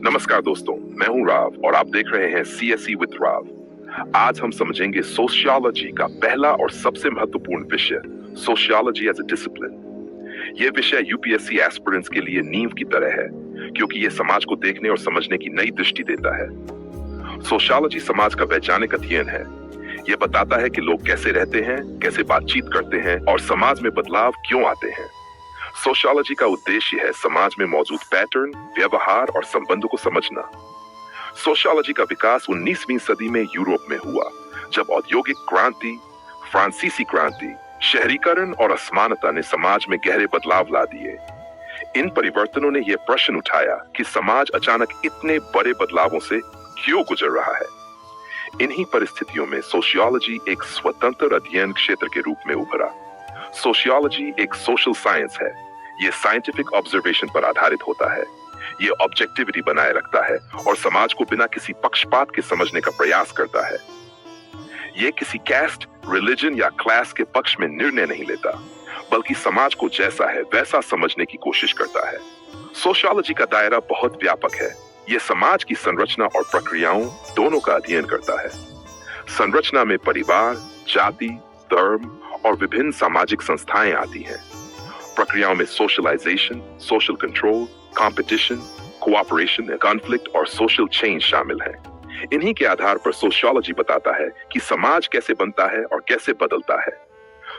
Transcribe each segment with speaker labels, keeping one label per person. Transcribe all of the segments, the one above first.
Speaker 1: नमस्कार दोस्तों, मैं हूं राव और आप देख रहे हैं सीएसई विद राव। आज हम समझेंगे सोशियोलॉजी का पहला और सबसे महत्वपूर्ण विषय, सोशियोलॉजी एज ए डिसिप्लिन। यह विषय यूपीएससी एस्पिरेंट्स के लिए नींव की तरह है, क्योंकि यह समाज को देखने और समझने की नई दृष्टि देता है। सोशियोलॉजी समाज का वैज्ञानिक अध्ययन है। यह बताता है कि लोग कैसे रहते हैं, कैसे बातचीत करते हैं और समाज में बदलाव क्यों आते हैं। सोशियोलॉजी का उद्देश्य है समाज में मौजूद पैटर्न, व्यवहार और संबंधों को समझना। सोशियोलॉजी का विकास 19वीं सदी में यूरोप में हुआ, जब औद्योगिक क्रांति, फ्रांसीसी क्रांति, शहरीकरण और असमानता ने समाज में गहरे बदलाव ला दिए। इन परिवर्तनों ने यह प्रश्न उठाया कि समाज अचानक इतने बड़े बदलावों से क्यों गुजर रहा है। इन्हीं परिस्थितियों में सोशियोलॉजी एक स्वतंत्र अध्ययन क्षेत्र के रूप में उभरा। सोशियोलॉजी एक सोशल साइंस है। यह साइंटिफिक ऑब्जर्वेशन पर आधारित होता है। यह ऑब्जेक्टिविटी बनाए रखता है और समाज को बिना किसी पक्षपात के समझने का प्रयास करता है। यह किसी कैस्ट, रिलीजन या क्लास के पक्ष में निर्णय नहीं लेता, बल्कि समाज को जैसा है वैसा समझने की कोशिश करता है। सोशियोलॉजी का दायरा बहुत व्यापक है। यह समाज की संरचना और प्रक्रियाओं दोनों का अध्ययन करता है। संरचना में परिवार, जाति, धर्म और विभिन्न सामाजिक संस्थाएं आती हैं। प्रक्रियाओं में socialisation, social control, competition, cooperation, conflict और सोशल चेंज शामिल हैं। इन्हीं के आधार पर सोशियोलॉजी बताता है कि समाज कैसे बनता है और कैसे बदलता है।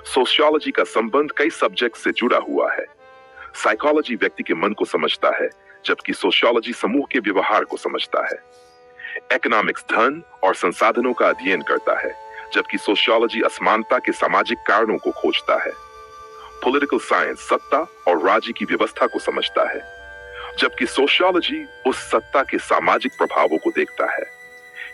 Speaker 1: सोशियोलॉजी का संबंध कई सब्जेक्ट से जुड़ा हुआ है। साइकोलॉजी व्यक्ति के मन को समझता है, जबकि सोशियोलॉजी समूह के व्यवहार को समझता है। इकोनॉमिक्स धन और संसाधनों का अध्ययन करता है, जबकि सोशियोलॉजी असमानता के सामाजिक कारणों को खोजता है। पॉलिटिकल साइंस सत्ता और राज्य की व्यवस्था को समझता है, जबकि सोशियोलॉजी उस सत्ता के सामाजिक प्रभावों को देखता है।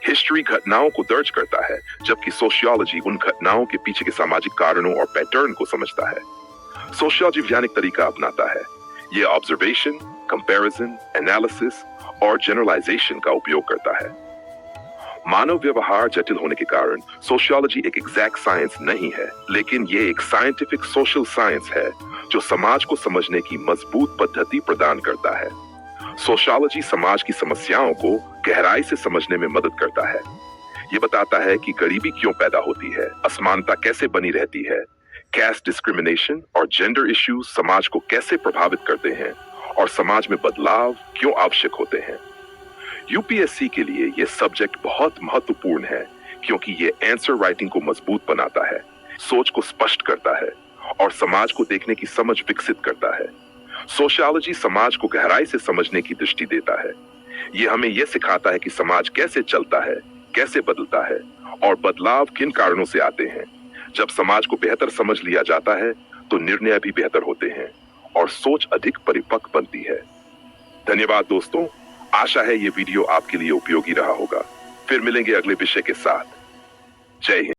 Speaker 1: हिस्ट्री घटनाओं को दर्ज करता है, जबकि सोशियोलॉजी उन घटनाओं के पीछे के सामाजिक कारणों और पैटर्न को समझता है। सोशियोलॉजी वैज्ञानिक तरीका अपनाता है। यह ऑब्जर्वेशन, कंपैरिजन, एनालिसिस और जनरलाइजेशन का उपयोग करता है। मानव व्यवहार जटिल होने के कारण सोशियोलॉजी एक एग्जैक्ट साइंस नहीं है, लेकिन यह एक साइंटिफिक सोशल साइंस है जो समाज को समझने की मजबूत पद्धति प्रदान करता है। सोशियोलॉजी समाज की समस्याओं को गहराई से समझने में मदद करता है। यह बताता है कि गरीबी क्यों पैदा होती है, असमानता कैसे बनी रहती है, कैस्ट डिस्क्रिमिनेशन और जेंडर इश्यूज समाज को कैसे प्रभावित करते हैं और समाज में बदलाव क्यों आवश्यक होते हैं। यूपीएससी के लिए यह सब्जेक्ट बहुत महत्वपूर्ण है, क्योंकि यह आंसर राइटिंग को मजबूत बनाता है, सोच को स्पष्ट करता है और समाज को देखने की समझ विकसित करता है। सोशियोलॉजी समाज को गहराई से समझने की दृष्टि देता है। यह हमें यह सिखाता है कि समाज कैसे चलता है, कैसे बदलता है और बदलाव किन कारणों से आते हैं। जब समाज को बेहतर समझ लिया जाता है, तो निर्णय भी बेहतर होते हैं और सोच अधिक परिपक्व बनती है। धन्यवाद दोस्तों, आशा है ये वीडियो आपके लिए उपयोगी रहा होगा। फिर मिलेंगे अगले विषय के साथ। जय हिंद।